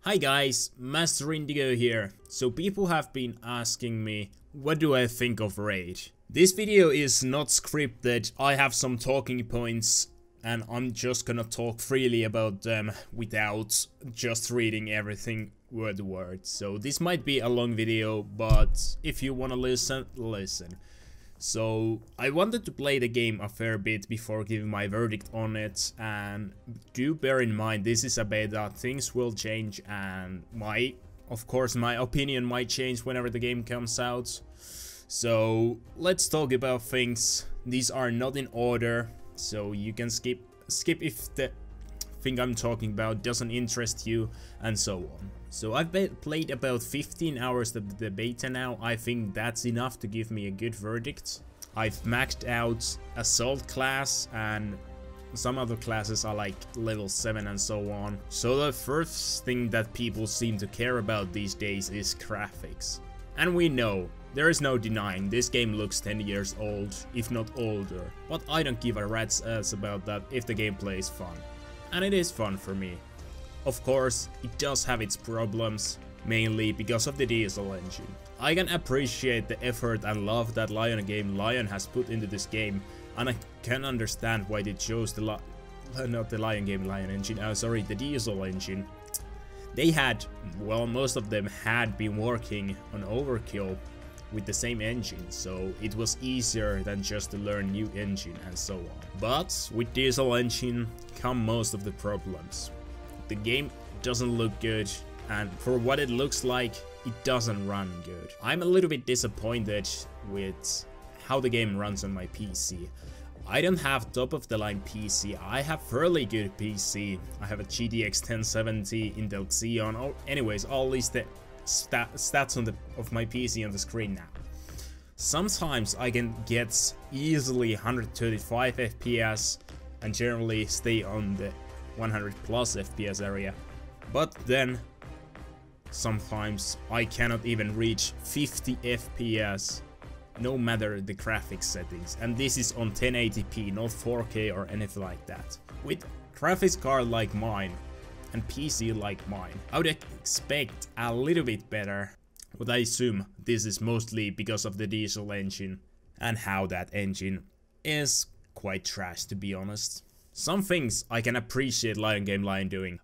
Hi guys, Master Indigo here. So people have been asking me, what do I think of Raid? This video is not scripted. I have some talking points and I'm just gonna talk freely about them without just reading everything word to word. So this might be a long video, but if you wanna listen, listen. So I wanted to play the game a fair bit before giving my verdict on it, and do bear in mind this is a beta, things will change, and of course my opinion might change whenever the game comes out. So let's talk about things. These are not in order, so you can skip if the thing I'm talking about doesn't interest you, and so on. So I've played about 15 hours of the beta now. I think that's enough to give me a good verdict. I've maxed out Assault class, and some other classes are like level 7 and so on. So the first thing that people seem to care about these days is graphics. And we know, there is no denying, this game looks 10 years old, if not older. But I don't give a rat's ass about that if the gameplay is fun. And it is fun for me. Of course, it does have its problems, mainly because of the diesel engine. I can appreciate the effort and love that Lion has put into this game, and I can understand why they chose the the diesel engine. They had, well, most of them had been working on Overkill with the same engine, so it was easier than just to learn new engine and so on. But with diesel engine come most of the problems. The game doesn't look good, and for what it looks like, it doesn't run good. I'm a little bit disappointed with how the game runs on my PC. I don't have top of the line PC, I have fairly good PC. I have a GTX 1070, Intel Xeon, or anyways, all these stats of my PC on the screen now. Sometimes I can get easily 135 FPS and generally stay on the 100 plus FPS area, but then sometimes I cannot even reach 50 FPS no matter the graphics settings, and this is on 1080p, not 4K or anything like that. With graphics card like mine and PC like mine, I would expect a little bit better, but I assume this is mostly because of the diesel engine and how that engine is quite trash, to be honest. Some things I can appreciate Lion doing.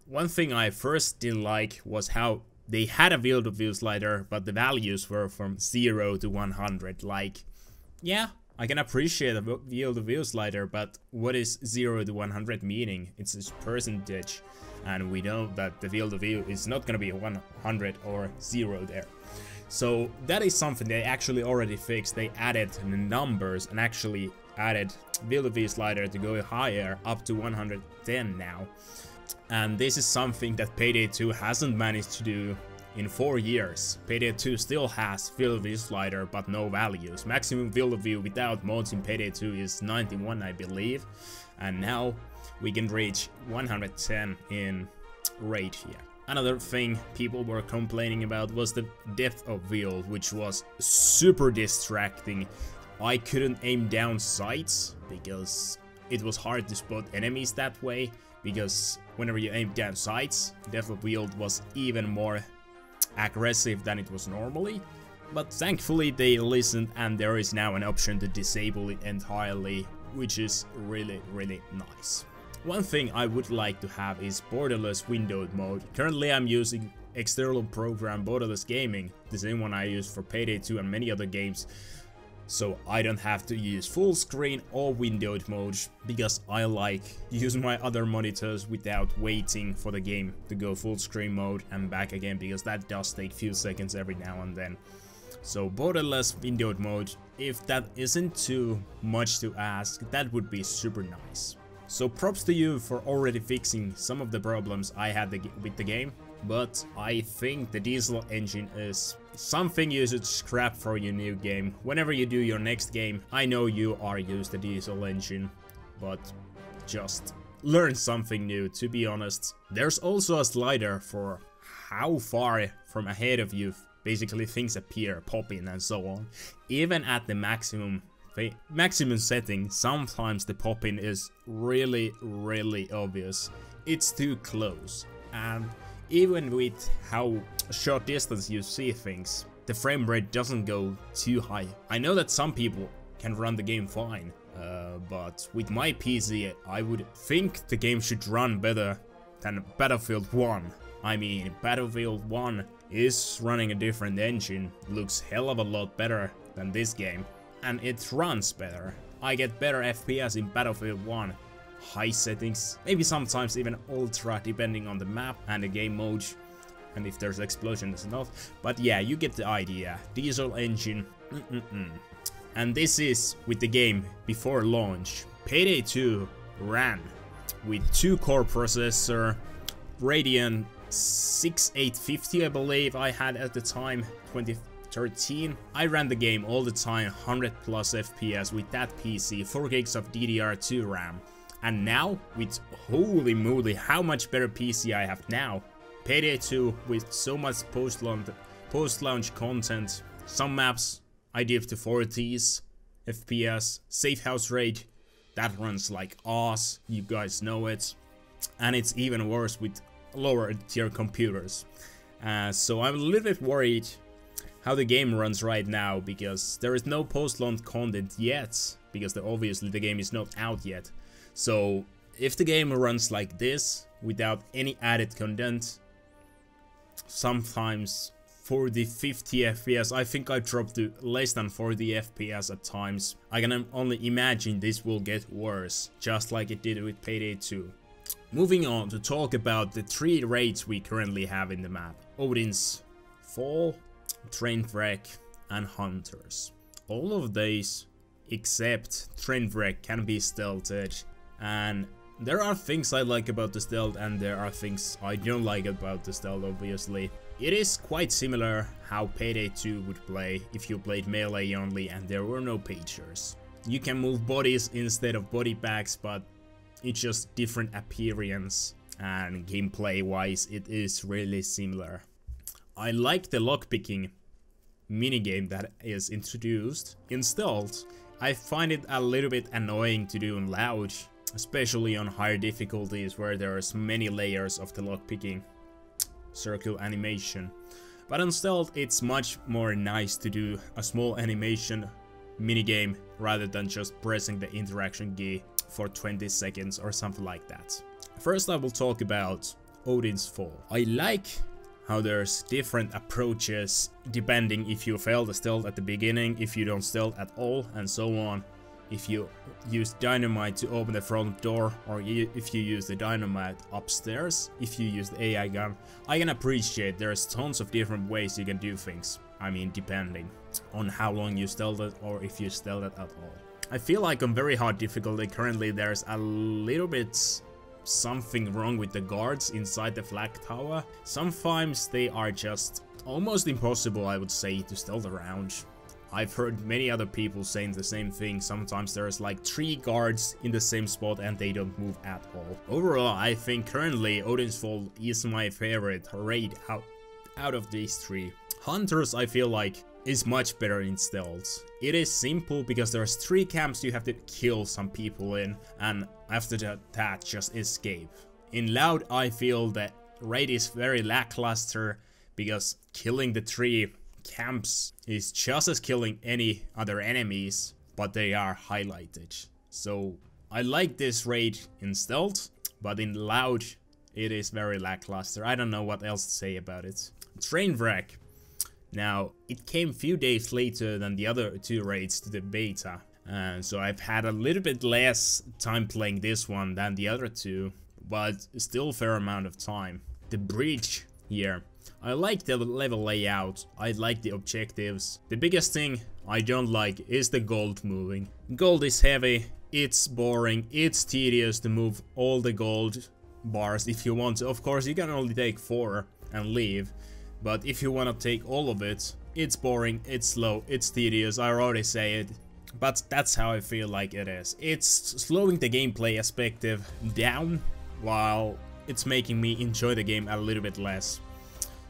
One thing I first didn't like was how they had a field of view slider, but the values were from 0 to 100. Like, yeah, I can appreciate a field of view slider, but what is 0 to 100 meaning? It's a percentage, and we know that the field of view is not gonna be 100 or 0 there. So that is something they actually already fixed. They added the numbers and actually added field of view slider to go higher, up to 110 now. And this is something that Payday 2 hasn't managed to do in 4 years. Payday 2 still has field of view slider but no values. Maximum field of view without mods in Payday 2 is 91, I believe. And now we can reach 110 in Raid here. Another thing people were complaining about was the depth of field, which was super distracting. I couldn't aim down sights because it was hard to spot enemies that way, because whenever you aim down sights, depth of field was even more aggressive than it was normally. But thankfully they listened, and there is now an option to disable it entirely, which is really nice. One thing I would like to have is borderless windowed mode. Currently I'm using external program Borderless Gaming, the same one I use for Payday 2 and many other games. So I don't have to use full screen or windowed mode, because I like using my other monitors without waiting for the game to go full screen mode and back again, because that does take few seconds every now and then. So borderless windowed mode, if that isn't too much to ask, that would be super nice. So props to you for already fixing some of the problems I had with the game. But I think the diesel engine is something you should scrap for your new game. Whenever you do your next game, I know you are used to diesel engine, but just learn something new, to be honest. There's also a slider for how far from ahead of you basically things appear, popping and so on. Even at the maximum setting, sometimes the popping is really obvious. It's too close, and even with how short distance you see things, the frame rate doesn't go too high. I know that some people can run the game fine, but with my PC, I would think the game should run better than Battlefield 1. I mean, Battlefield 1 is running a different engine, looks hell of a lot better than this game, and it runs better. I get better FPS in Battlefield 1, high settings, maybe sometimes even ultra depending on the map and the game mode, and if there's explosions and not. But yeah, you get the idea. Diesel engine. And this is with the game before launch. Payday 2 ran with 2-core processor, Radeon 6850 I believe I had at the time, 2013. I ran the game all the time, 100 plus FPS with that PC, 4 gigs of DDR2 RAM. And now, with holy moly, how much better PC I have now. Payday 2 with so much post-launch content. Some maps I dipped to 40s FPS, safe house rate, that runs like ass, you guys know it. And it's even worse with lower tier computers. So I'm a little bit worried how the game runs right now, because there is no post-launch content yet, because obviously the game is not out yet. So if the game runs like this, without any added content, sometimes 40, 50 FPS, I think I dropped to less than 40 FPS at times. I can only imagine this will get worse, just like it did with Payday 2. Moving on to talk about the 3 raids we currently have in the map. Odin's Fall, Trainwreck, and Hunters. All of these, except Trainwreck, can be stealthed, and there are things I like about the stealth and there are things I don't like about the stealth, obviously. It is quite similar how Payday 2 would play if you played melee only and there were no pagers. You can move bodies instead of body bags, but it's just different appearance, and gameplay wise it is really similar. I like the lockpicking minigame that is introduced. In stealth, I find it a little bit annoying to do in loud, especially on higher difficulties where there's many layers of the lockpicking circle animation. But on stealth it's much more nice to do a small animation minigame rather than just pressing the interaction key for 20 seconds or something like that. First I will talk about Odin's Fall. I like how there's different approaches depending if you fail the stealth at the beginning, if you don't stealth at all, and so on. If you use dynamite to open the front door, or if you use the dynamite upstairs, if you use the AI gun. I can appreciate there's tons of different ways you can do things. I mean, depending on how long you stealth it or if you stealth it at all. I feel like on very hard difficulty currently there's a little bit something wrong with the guards inside the flag tower. Sometimes they are just almost impossible, I would say, to stealth around. I've heard many other people saying the same thing. Sometimes there's like 3 guards in the same spot and they don't move at all. Overall, I think currently Odin's Fall is my favorite raid out of these 3. Hunters, I feel like, is much better in stealth. It is simple because there's 3 camps you have to kill some people in, and after that just escape. In loud, I feel that raid is very lackluster because killing the 3 camps is just as killing any other enemies, but they are highlighted. So I like this raid in stealth, but in loud it is very lackluster. I don't know what else to say about it. Trainwreck. Now, it came a few days later than the other 2 raids to the beta, so I've had a little bit less time playing this one than the other 2, but still a fair amount of time. The bridge here. I like the level layout, I like the objectives. The biggest thing I don't like is the gold moving. Gold is heavy, it's boring, it's tedious to move all the gold bars if you want to. Of course, you can only take 4 and leave, but if you want to take all of it, it's boring, it's slow, it's tedious, I already say it. But that's how I feel like it is. It's slowing the gameplay aspect down, while it's making me enjoy the game a little bit less.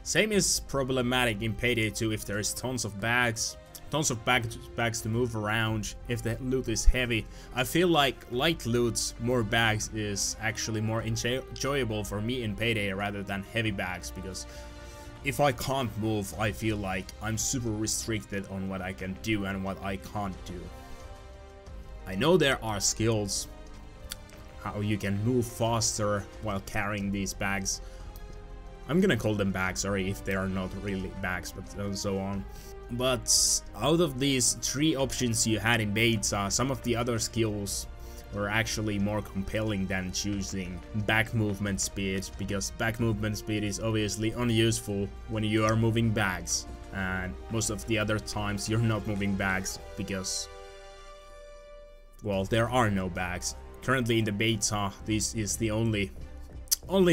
Same is problematic in Payday 2 if there's tons of bags, tons of bags to move around if the loot is heavy. I feel like light loot, more bags is actually more enjoyable for me in Payday rather than heavy bags, because if I can't move, I feel like I'm super restricted on what I can do and what I can't do. I know there are skills how you can move faster while carrying these bags. I'm gonna call them bags, sorry if they are not really bags, but so on. But out of these 3 options you had in beta, some of the other skills were actually more compelling than choosing back movement speed, because back movement speed is obviously unuseful when you are moving bags, and most of the other times you're not moving bags because, well, there are no bags. Currently in the beta, this is the only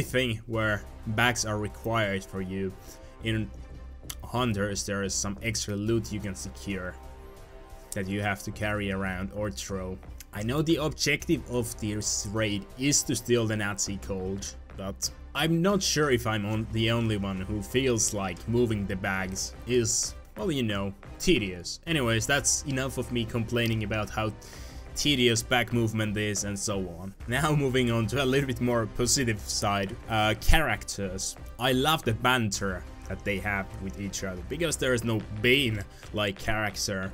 thing where bags are required for you. In Hunters, there is some extra loot you can secure that you have to carry around or throw. I know the objective of this raid is to steal the Nazi code, but I'm not sure if I'm the only one who feels like moving the bags is, well, you know, tedious. Anyways, that's enough of me complaining about how tedious back movement is and so on. Now moving on to a little bit more positive side, characters. I love the banter that they have with each other, because there is no Bane-like character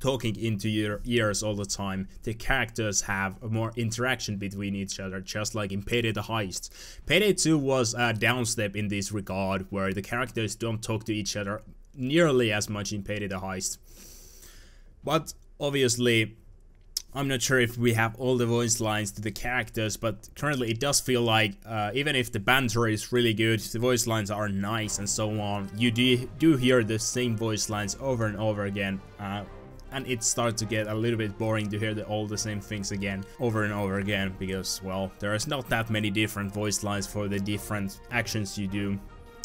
talking into your ears all the time. The characters have more interaction between each other, just like in Payday the Heist. Payday 2 was a downstep in this regard, where the characters don't talk to each other nearly as much in Payday the Heist. But obviously, I'm not sure if we have all the voice lines to the characters, but currently it does feel like, even if the banter is really good, the voice lines are nice and so on, you do hear the same voice lines over and over again, and it starts to get a little bit boring to hear all the same things again, over and over again, because, well, there is not that many different voice lines for the different actions you do,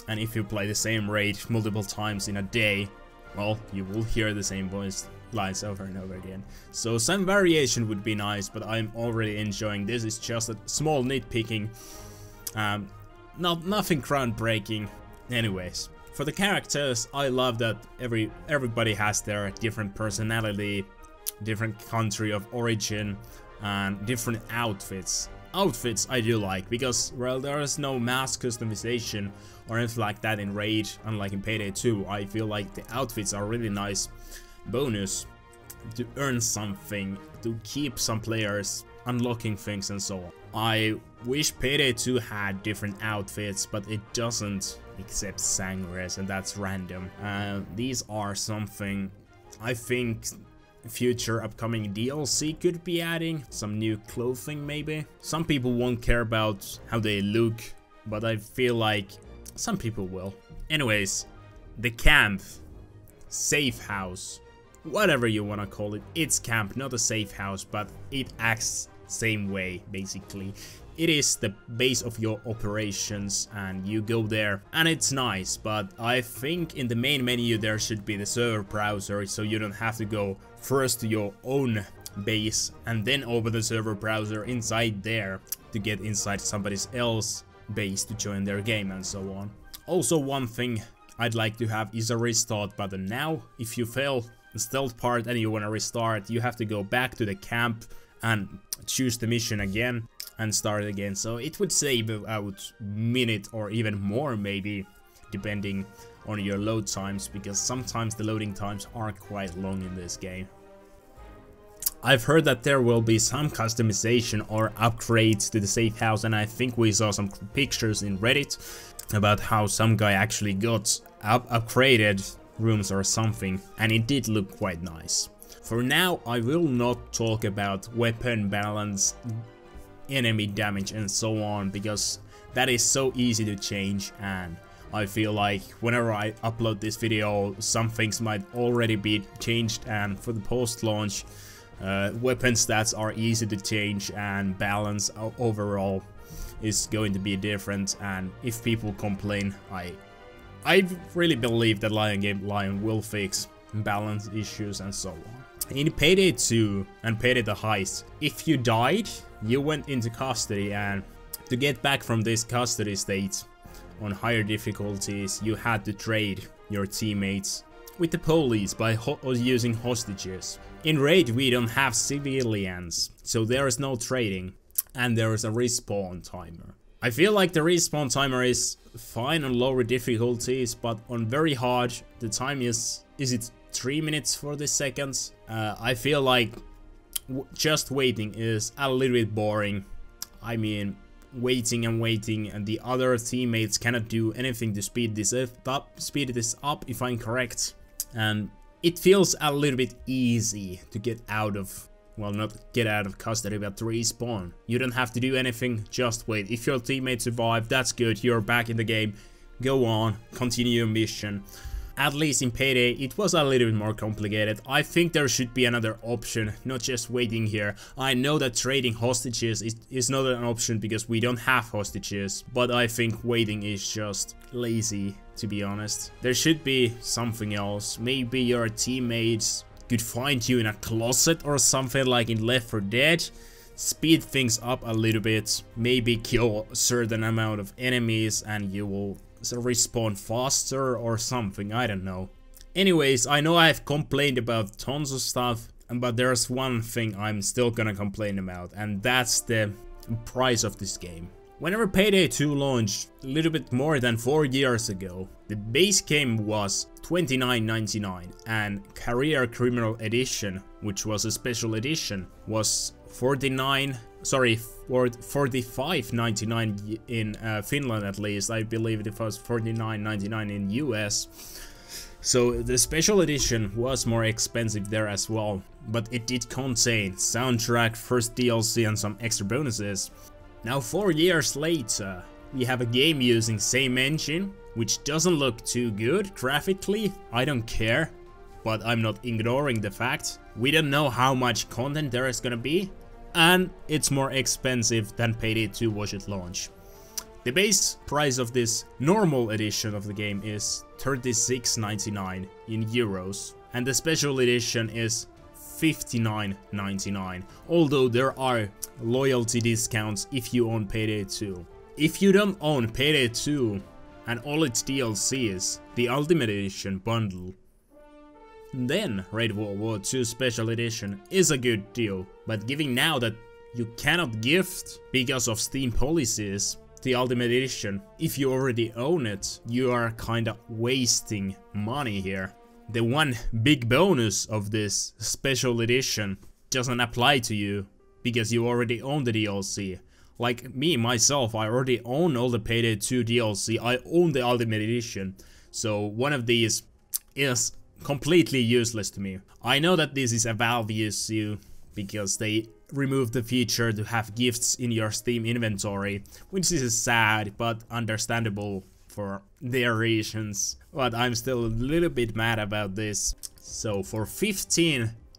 and if you play the same raid multiple times in a day, well, you will hear the same voice lines over and over again. So some variation would be nice, but I'm already enjoying this. It's just a small nitpicking, nothing groundbreaking. Anyways, for the characters, I love that everybody has their different personality, different country of origin, and different outfits. Outfits I do like, because, well, there is no mass customization or anything like that in Raid, unlike in Payday 2. I feel like the outfits are really nice bonus to earn something, to keep some players unlocking things and so on. I wish Payday 2 had different outfits, but it doesn't, except Sangres, and that's random. These are something I think future upcoming DLC could be adding, some new clothing maybe. Some people won't care about how they look, but I feel like some people will. Anyways, the camp, safe house, whatever you wanna call it, it's camp, not a safe house, but it acts same way basically. It is the base of your operations, and you go there and it's nice, but I think in the main menu there should be the server browser, so you don't have to go first to your own base and then open the server browser inside there to get inside somebody else's base to join their game and so on. Also, one thing I'd like to have is a restart button. Now, if you fail the stealth part and you want to restart, you have to go back to the camp and choose the mission again and start again. So it would save about a minute or even more maybe, depending on your load times, because sometimes the loading times are quite long in this game. I've heard that there will be some customization or upgrades to the safe house, and I think we saw some pictures in Reddit about how some guy actually got upgraded rooms or something, and it did look quite nice. For now, I will not talk about weapon balance, enemy damage and so on, because that is so easy to change, and I feel like whenever I upload this video, some things might already be changed, and for the post-launch, weapon stats are easy to change, and balance overall is going to be different. And if people complain, I really believe that Lion will fix balance issues and so on. In Payday 2 and Payday the Heist, if you died, you went into custody, and to get back from this custody state on higher difficulties, you had to trade your teammates with the police by using hostages. In Raid we don't have civilians, so there is no trading, and there is a respawn timer. I feel like the respawn timer is fine on lower difficulties, but on very hard the time is it 3 minutes 40 seconds? I feel like just waiting is a little bit boring. I mean, waiting and waiting, and the other teammates cannot do anything to speed this up if I'm correct. And it feels a little bit easy to get out of, well, not get out of custody, but to respawn. You don't have to do anything, just wait. If your teammates survive, that's good, you're back in the game. Go on, continue your mission. At least in Payday, it was a little bit more complicated. I think there should be another option, not just waiting here. I know that trading hostages is not an option because we don't have hostages, but I think waiting is just lazy, to be honest. There should be something else. Maybe your teammates could find you in a closet or something like in Left 4 Dead. Speed things up a little bit. Maybe kill a certain amount of enemies and you will respawn faster or something, I don't know. Anyways, I know I've complained about tons of stuff, but there's one thing I'm still gonna complain about, and that's the price of this game. Whenever Payday 2 launched a little bit more than 4 years ago, the base game was $29.99 and Career Criminal Edition, which was a special edition, was $45.99 in Finland at least. I believe it was $49.99 in US. So the special edition was more expensive there as well, but it did contain soundtrack, first DLC and some extra bonuses. Now 4 years later, we have a game using same engine, which doesn't look too good graphically. I don't care, but I'm not ignoring the fact. We don't know how much content there is gonna be, and it's more expensive than Payday 2 was at launch. The base price of this normal edition of the game is €36.99 in euros, and the special edition is $59.99, although there are loyalty discounts if you own Payday 2. If you don't own Payday 2 and all its DLCs, the Ultimate Edition bundle, then Raid World War II Special Edition is a good deal, but given now that you cannot gift because of Steam policies the Ultimate Edition, if you already own it, you are kinda wasting money here. The one big bonus of this Special Edition doesn't apply to you because you already own the DLC. Like me, myself, I already own all the Payday 2 DLC, I own the Ultimate Edition, so one of these is completely useless to me. I know that this is a Valve issue because they removed the feature to have gifts in your Steam inventory, which is sad but understandable for their reasons. But I'm still a little bit mad about this. So for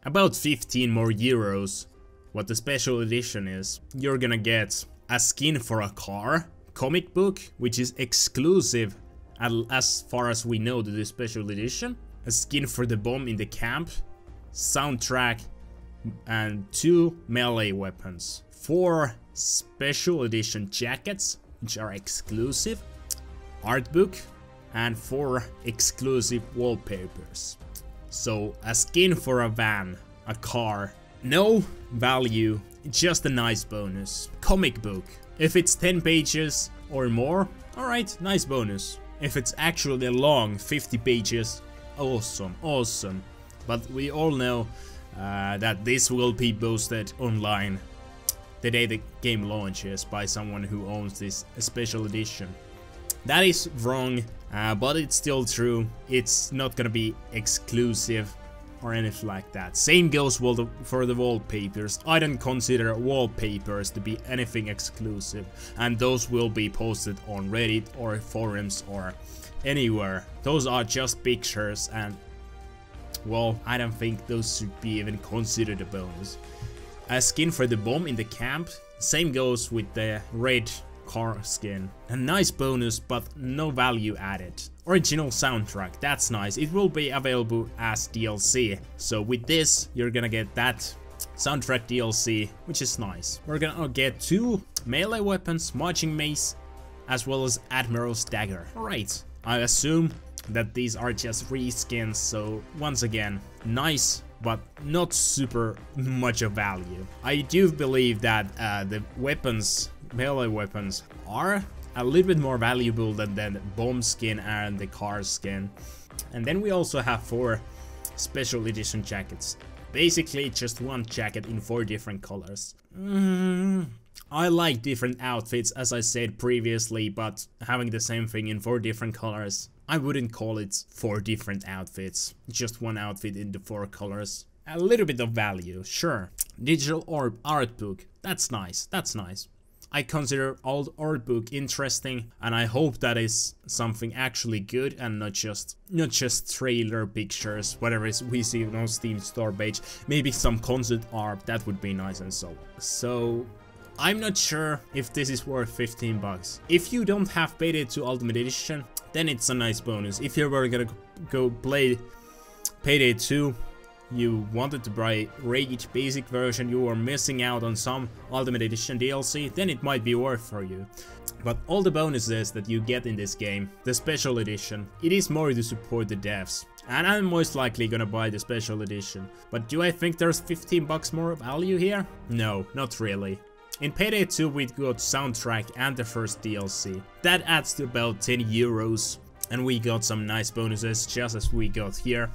about 15 more euros, what the special edition is, you're gonna get a skin for a car, comic book, which is exclusive as far as we know to the special edition, a skin for the bomb in the camp, soundtrack, and 2 melee weapons, 4 special edition jackets, which are exclusive, art book, and 4 exclusive wallpapers. So a skin for a van, a car, no value, just a nice bonus. Comic book, if it's 10 pages or more, alright, nice bonus. If it's actually long, 50 pages, awesome, awesome. But we all know that this will be posted online the day the game launches by someone who owns this special edition. That is wrong, but it's still true. It's not gonna be exclusive or anything like that. Same goes for the wallpapers. I don't consider wallpapers to be anything exclusive, and those will be posted on Reddit or forums or anywhere. Those are just pictures, and well, I don't think those should be even considered a bonus. A skin for the bomb in the camp, same goes with the red car skin. A nice bonus, but no value added. Original soundtrack, that's nice. It will be available as DLC. So with this, you're gonna get that soundtrack DLC, which is nice. We're gonna get 2 melee weapons, marching mace, as well as Admiral's dagger. Alright, I assume that these are just reskins, so once again, nice, but not super much of value. I do believe that the weapons, melee weapons, are a little bit more valuable than the bomb skin and the car skin. And then we also have 4 special edition jackets. Basically just one jacket in 4 different colors. I like different outfits, as I said previously, but having the same thing in 4 different colors, I wouldn't call it 4 different outfits. Just one outfit in the 4 colors. A little bit of value, sure. Digital orb art book, that's nice, that's nice. I consider old art book interesting, and I hope that is something actually good and not just trailer pictures, whatever we see on Steam store page. Maybe some concept art, that would be nice and so. So I'm not sure if this is worth 15 bucks. If you don't have Payday 2 Ultimate Edition, then it's a nice bonus. If you were gonna go play Payday 2, you wanted to buy Rage basic version, you were missing out on some Ultimate Edition DLC, then it might be worth for you. But all the bonuses that you get in this game, the special edition, it is more to support the devs. And I'm most likely gonna buy the special edition. But do I think there's 15 bucks more value here? No, not really. In Payday 2 we got soundtrack and the first DLC. That adds to about 10 euros. And we got some nice bonuses just as we got here.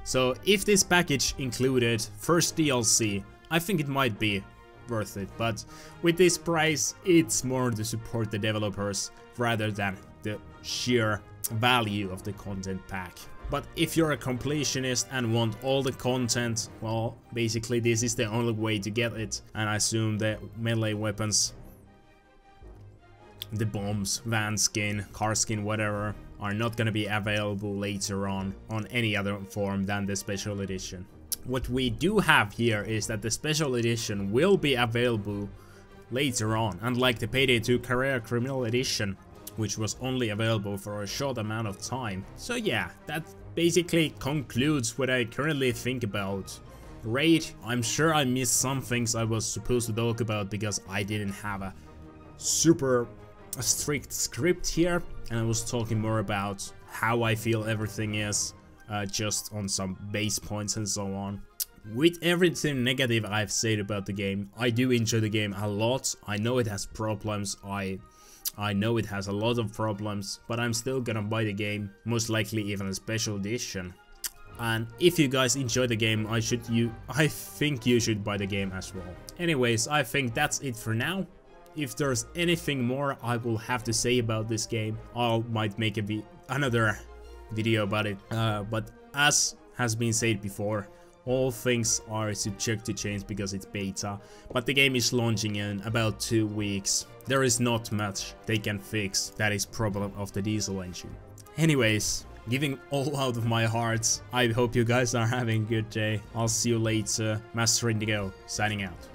So if this package included first DLC, I think it might be worth it, but with this price it's more to support the developers rather than the sheer value of the content pack. But if you're a completionist and want all the content, well, basically this is the only way to get it, and I assume the melee weapons, the bombs, van skin, car skin, whatever, are not gonna be available later on any other form than the special edition. What we do have here is that the special edition will be available later on, unlike the Payday 2 Career Criminal Edition, which was only available for a short amount of time. So yeah, that basically concludes what I currently think about Raid. I'm sure I missed some things I was supposed to talk about because I didn't have a super strict script here, and I was talking more about how I feel everything is, just on some base points and so on. With everything negative I've said about the game, I do enjoy the game a lot. I know it has problems, I know it has a lot of problems, but I'm still gonna buy the game, most likely even a special edition. And if you guys enjoy the game, I think you should buy the game as well. Anyways, I think that's it for now. If there's anything more I will have to say about this game, I might make another video about it. But as has been said before, all things are subject to change because it's beta. But the game is launching in about 2 weeks. There is not much they can fix that is problem of the diesel engine. Anyways, giving all out of my heart, I hope you guys are having a good day. I'll see you later. Master Indigo, signing out.